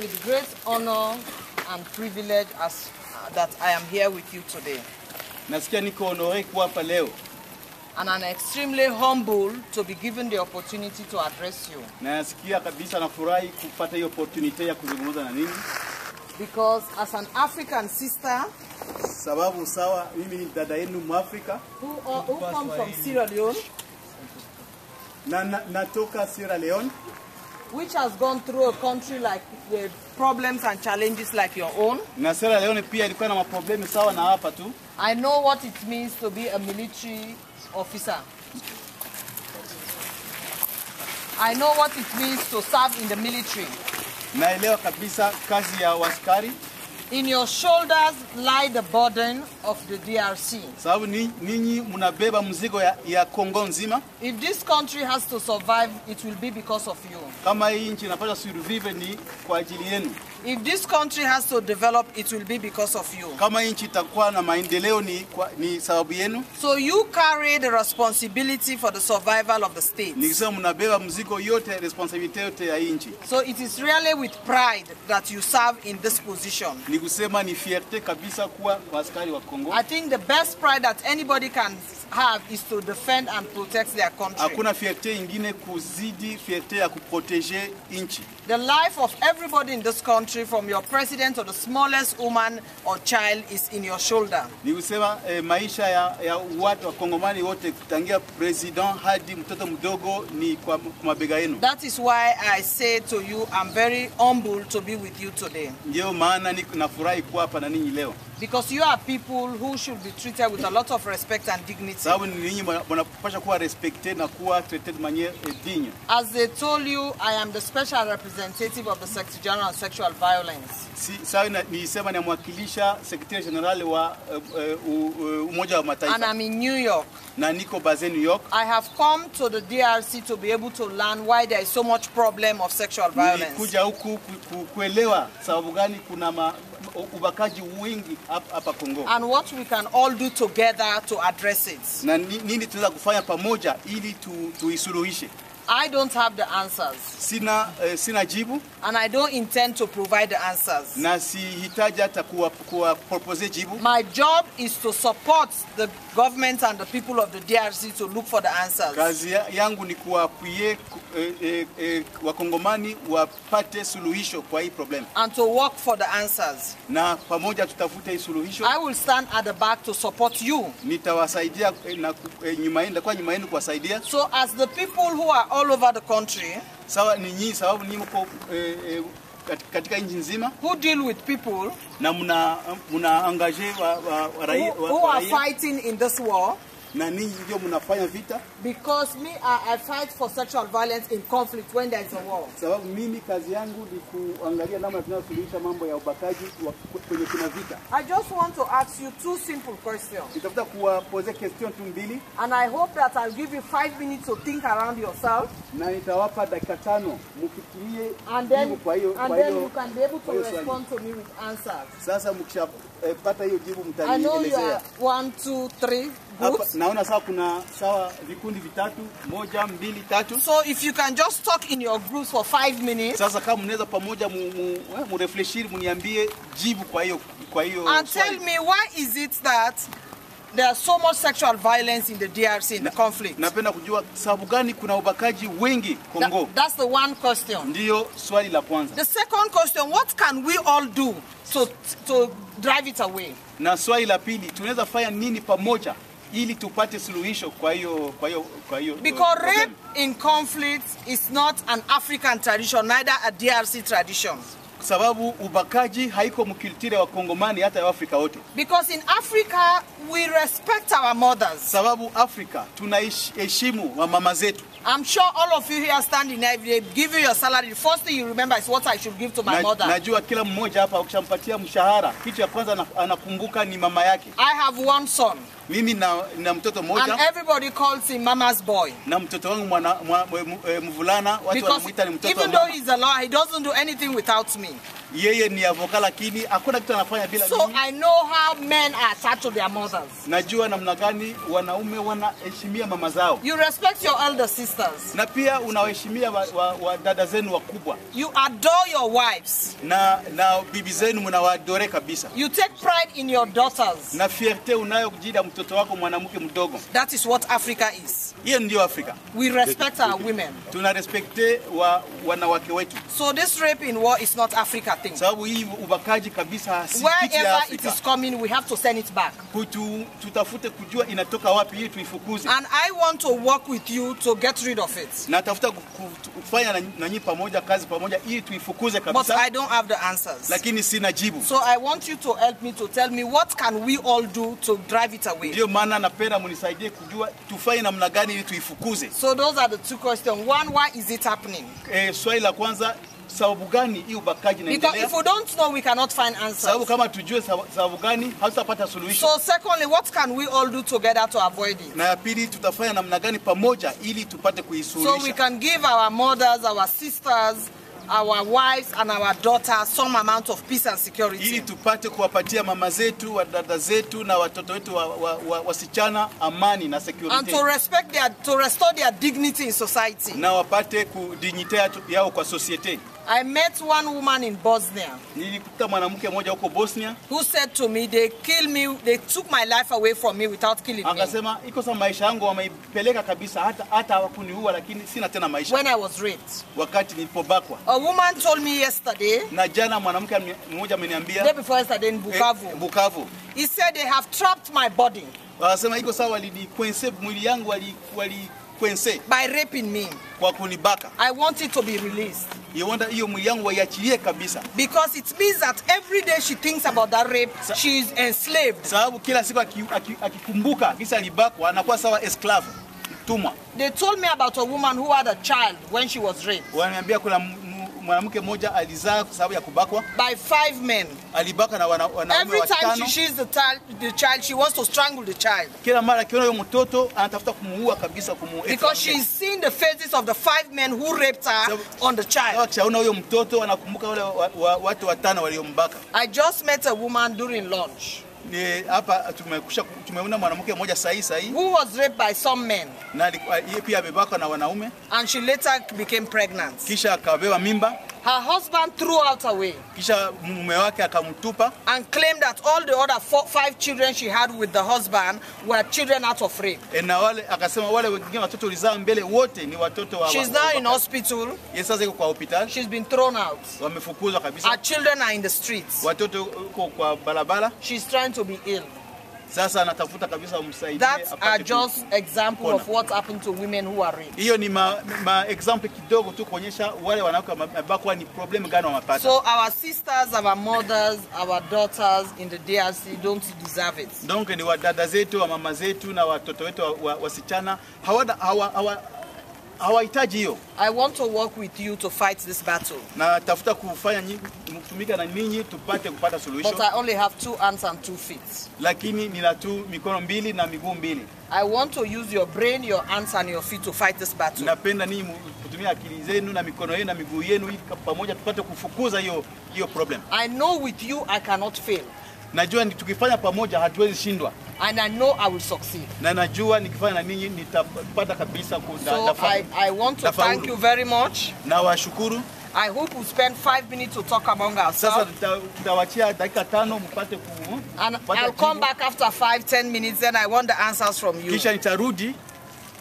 With great honor and privilege that I am here with you today. Nasikia niko honore kuwa hapa leo. And I'm extremely humble to be given the opportunity to address you. Nasikia kabisa nafurahi kupata hiyo opportunity ya kuzungumza na ninyi. Because as an African sister, sababu sawa mimi ni dada yenu Mwafrika who comes from Sierra Leone, natoka Sierra Leone, which has gone through a country like with problems and challenges like your own. Na Sierra Leone pia ilikuwa na maproblemi sawa na hapa tu. I know what it means to be a military officer. I know what it means to serve in the military. Naelewa kabisa kazi ya askari. In your shoulders lie the burden of the DRC. Sababu ninyi mnabeba mzigo ya Kongo nzima. If this country has to survive, it will be because of you. Kama hii nchi inapaswa survive ni kwa ajili yenu. If this country has to develop, it will be because of you. Kama nchi itakuwa na maendeleo ni sababu yenu. So you carry the responsibility for the survival of the state. Nikisema mnabeba mzigo yote, responsibility yote ya nchi. So it is really with pride that you serve in this position. Nikusema ni fierté kabisa kuwa askari wa Kongo. I think the best pride that anybody can have is to defend and protect their country. Hakuna fierté ingine kuzidi fierté ya kuproteger nchi. The life of everybody in this country, from your president to the smallest woman or child, is in your shoulder. Nikusema maisha ya watu wa Kongomani wote kutangia president hadi mtoto mdogo ni kwa mabega yenu. That is why I say to you, I'm very humble to be with you today. Ndio maana nafurahi kuwa hapa na ninyi leo. Because you are people who should be treated with a lot of respect and dignity. Sababu ninyi mnapaswa kuwa respected na kuwa treated manière digne. As they told you, I am the special representative of the Secretary General on Sexual Violence. Sawa nilisema namwakilisha Secretary General wa Umoja wa Mataifa. And I'm in New York. Na niko base New York. I have come to the DRC to be able to learn why there is so much problem of sexual violence. Nilikuja huku kuelewa sababu gani kuna ubakaji wingi hapa Kongo. And what we can all do together to address it. Na nini tunaweza kufanya pamoja ili tuisuluhishe. I don't have the answers. Sina jibu. And I don't intend to provide the answers. Na sihitaji hata kuwa propose jibu. My job is to support the government and the people of the DRC to look for the answers. Kazi yangu ni kuwapuye wakongomani wapate suluhisho kwa hii problem. And to work for the answers. Na pamoja tutafute hii suluhisho. I will stand at the back to support you. Nitawasaidia na nyuma yenu kuwasaidia. So as the people who are all over the country, sawa ninyi sababu ni mko katika nchi nzima, who deal with people na muna engage wa raia who are fighting in this war, na ninyi ndio mnafanya vita. Because me, I fight for sexual violence in conflict when there is a war. Sababu mimi kazi yangu ni kuangalia namna tunasuluhisha mambo ya ubakaji kwenye kuna vita. I just want to ask you two simple questions. Nitafuta kuwapoze question tu mbili. And I hope that I'll give you 5 minutes to think around yourself. Na nitawapa dakika 5 mfikirie jibu kwa hiyo. And then you can be able to respond to me with answers. Sasa mkishapata hiyo jibu mtanielezea. I know you are 1, 2, 3 groups. Naona sawa kuna vikundi vitatu, 1, 2, 3. So if you can just talk in your groups for 5 minutes. Sasa kama mnaweza pamoja mu refleshiri mniambie jibu kwa hiyo. And tell me, why is it that there's so much sexual violence in the DRC in the conflict? Napenda kujua sababu gani kuna ubakaji wengi Kongo. That's the one question. Ndio swali la kwanza. The second question, what can we all do to drive it away? Na swali la pili, tunaweza fanya nini pamoja ili tupate suluhisho kwa hiyo. Because rape in conflict is not an African tradition, neither a DRC tradition. Sababu ubakaji haiko mkulture wa Kongomani hata ya Afrika wote. Because in Africa we respect our mothers. Sababu Afrika tunaheshimu wa mama zetu. I'm sure all of you here standing every day, give you your salary. The first thing you remember is what I should give to my mother. Najua kila mmoja hapa ukishampatia mshahara, kitu ya kwanza anakumbuka ni mama yake. I have one son. Mimi na mtoto mmoja. And everybody calls him mama's boy. Na mtoto wangu mvulana watu wanamuita ni mtoto wa even though he's a lawyer, he doesn't do anything without me. Yeye ni avoka lakini hakuna kitu anafanya bila mimi. So I know how men are attached to their mothers. Najua namna gani wanaume wanaheshimia mama zao. You respect your elder sisters. Na pia unawaheshimia wa dada zenu wakubwa. You adore your wives. Na bibi zenu mnawaadore kabisa. You take pride in your daughters. Na fierté unayojida mtoto wako mwanamke mdogo. That is what Africa is. Hiyo ndio Afrika. We respect our women. Tuna respecte wanawake wetu. So this rape in war is not Africa thing. Sababu hii ubakaji kabisa si wherever it is coming, we have to send it back. Tutafute kujua inatoka wapi ili tuifukuze. And I want to work with you to get rid of it. Na tafuta kufanya na nyinyi pamoja kazi pamoja ili tuifukuze kabisa. But I don't have the answers. Lakini sina jibu. So I want you to help me to tell me what can we all do to drive it away. Ndio maana napenda mnisaidie kujua tufanye namna gani ili tuifukuze. So those are the two questions. One, why is it happening? Swali la kwanza, sababu gani hii ubakaji inaendelea? Because if we don't know, we cannot find answers. Sababu kama tujue sababu gani, hatutapata suluhisho. So secondly, what can we all do together to avoid it? Na ya pili, tutafanya namna gani pamoja ili tupate kuisuluhisha. So we can give our mothers, our sisters, our wives and our daughters some amount of peace and security. Ili tupate kuwapatia mama zetu, wadada zetu na watoto wetu wasichana amani na security. And to restore their dignity in society. Na wapate kudignite yao kwa society. I met one woman in Bosnia. Nilikuta mwanamke mmoja huko Bosnia who said to me, they took my life away from me without killing me. Akasema iko sa maisha yangu wameipeleka kabisa hata hawakuniua lakini sina tena maisha. When I was raped. Wakati nilipobakwa. A woman told me yesterday. Na jana mwanamke mmoja ameniambia. Day before yesterday in Bukavu. Bukavu. He said they have trapped my body. Akasema iko sawa walinikwence mwili yangu walikwence by raping me. Kwa kunibaka. I want it to be released. Hiyo mwili yangu waiachilie kabisa. Because it means that every day she thinks about that rape, she is enslaved. Sababu kila siku akikumbuka kisa alibakwa anakuwa sawa esclave, mtumwa. They told me about a woman who had a child when she was raped. Wananiambia kuna mwanamke mmoja alizaa kwa sababu ya kubakwa by 5 men. Alibaka na wanaume watano. Every time she sees the child, she wants to strangle the child. Kila mara akiona huyo mtoto anatafuta kumuua kabisa, because she's seen the faces of the 5 men who raped her on the child. Akishaona huyo mtoto anakumbuka wale watu watano waliombaka. I just met a woman during lunch. Hapa tumeona mwanamke mmoja sahi who was raped by some men. Na yeye pia amebakwa na wanaume. And she later became pregnant. Kisha akabewa mimba. Her husband threw out away. Kisha mume wake akamtupa. And claimed that all the other 5 children she had with the husband were children out of rape. Na wale akasema wale wengine watoto walizaa mbele wote ni watoto wa. She's now in hospital. Yes, sasa iko kwa hospital. She's been thrown out. Wamefukuzwa kabisa. Her children are in the streets. Watoto uko kwa barabara. She's trying to be ill. Sasa anatafuta kabisa umsaidie. That's just example of what happened to women who are raped. Hiyo ni example kidogo tu kuonyesha wale wanawake mabakwa ni problem gani wanapata. So our sisters, our mothers, our daughters in the DRC don't deserve it. Donc ni wadada zetu, wa mama zetu na watoto wetu wasichana hawahitaji hiyo. I want to work with you to fight this battle. Na tafuta kutumika na ninyi tupate kupata suluhisho. But I only have 2 hands and 2 feet. Lakini nina tu mikono mbili na miguu mbili. I want to use your brain, your hands and your feet to fight this battle. Napenda ninyi kutumia akili zenu na mikono yenu na miguu yenu ili pamoja tupate kufukuza hiyo problem. I know with you I cannot fail. Najua tukifanya pamoja hatuwezi shindwa. And I know I will succeed. Na najua nikifanya na ninyi nitapata kabisa so I want to thank you very much. Na washukuru. I hope we spend 5 minutes to talk among ourselves. Sasa tutawachia dakika 5 mpate and I'll come back after 5-10 minutes, then I want the answers from you. Kisha nitarudi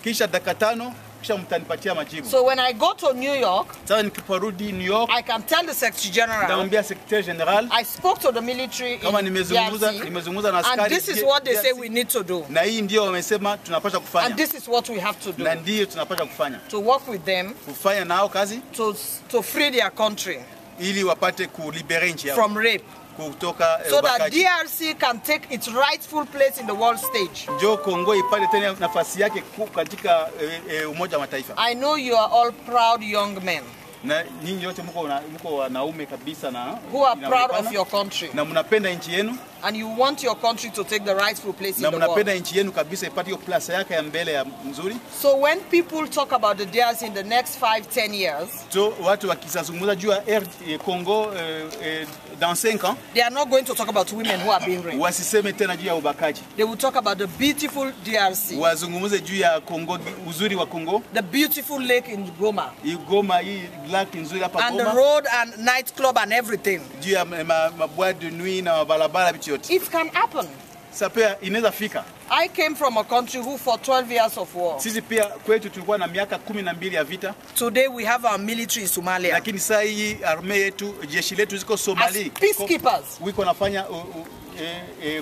kisha dakika 5 kisha mtanipatia majibu. So when I go to New York, sasa nikiporudi New York, I can tell the Secretary General. Nitamwambia Secretary General. I spoke to the military kama nimezungumza na askari. And this is what they say we need to do. Na hii ndio wamesema tunapaswa kufanya. And this is what we have to do. Na ndio tunapaswa kufanya. To work with them. Kufanya nao kazi. To free their country. Ili wapate kulibere nchi yao. From rape. Kutoka so that DRC can take its rightful place in the world stage. Ndio Kongo ipate tena nafasi yake katika Umoja wa Mataifa. I know you are all proud young men. Na nyinyi wote mko wanaume kabisa na who are proud of your country. Na mnapenda nchi yenu. And you want your country to take the rightful place in na the world. mnapenda nchi yenu kabisa ipate hiyo place yake ya mbele ya mzuri. So when people talk about the DRC in the next 5-10 years, So watu wakizungumza juu ya Congo dans 5 ans, they are not going to talk about women who are being raped. wasiseme tena juu ya ubakaji. They will talk about the beautiful DRC. Wazungumze juu ya Congo, uzuri wa Congo. The beautiful lake in Goma. Goma, hii lake nzuri hapa and Goma. And the road and nightclub and everything. Juu ya boîte de nuit na barabara vitu yote. It can happen. Sasa pia inaweza fika. I came from a country who for 12 years of war. Sisi pia kwetu tulikuwa na miaka 12 ya vita. Today we have our military in Somalia. Lakini sasa hii army yetu, jeshi letu ziko Somalia. As peacekeepers. Wiko nafanya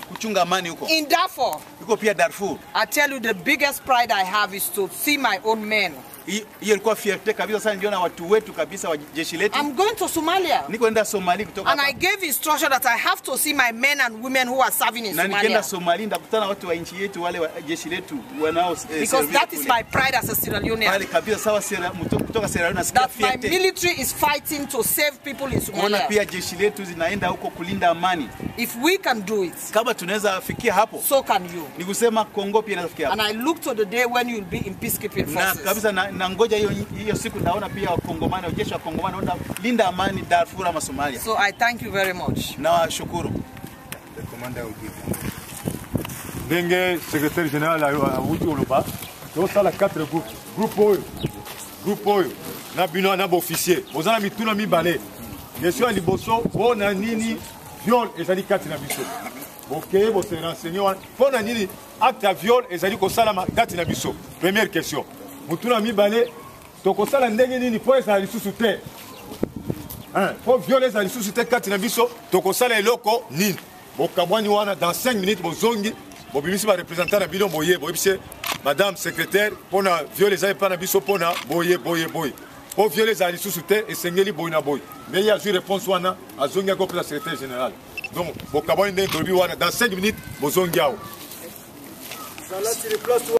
kuchunga amani huko. In Darfur. Wiko pia Darfur. I tell you the biggest pride I have is to see my own men. Hiyo ilikuwa fierté kabisa sana niona watu wetu kabisa wa jeshi letu. I'm going to Somalia. Niko enda Somalia kutoka and hapa. I gave instruction that I have to see my men and women who are serving in Somalia. Na nikienda Somalia ndakutana watu wa nchi yetu wale wa jeshi letu wanao because that is my pride as a Sierra Leonean. Pale kabisa sawa kutoka Sierra Leone nasikia fierté. That my military is fighting to save people in Somalia. Ona pia jeshi letu zinaenda huko kulinda amani. If we can do it, kama tunaweza fikia hapo, so can you. Ni kusema Kongo pia inaweza fikia hapo. And I look to the day when you will be in peacekeeping forces. Na kabisa na ngoja hiyo siku naona pia Wakongomani, wajeshi wa Kongomani wanaenda linda amani Darfur ama Somalia. So I thank you very much. Na washukuru. Le commandant Ndenge secrétaire général a wuti oloba. To sala 4 groupes. Groupe oyo. Na bino na officier. Bozana mituna mibale. Yesu ali boso bona nini viol ezali kati na biso. OK, bo se renseigner bona nini acte à viol ezali ko sala kati na biso. Première question. Mutuna mibale tokosala ndenge nini po ezali lisusu te. Po viol ezali lisusu te kati na biso tokosala eloko nini. Bokabwani wana dans 5 minutes bozongi bobimisi ba représentant na bino boye boyebise madame secrétaire pona viol ezali pa na biso pona boye. Po viol ezali lisusu te esengeli boye na boye. Mais il y a une réponse wana azongi ko pour secrétaire général. Donc bokabwani ndenge dobi wana dans 5 minutes bozongi awo.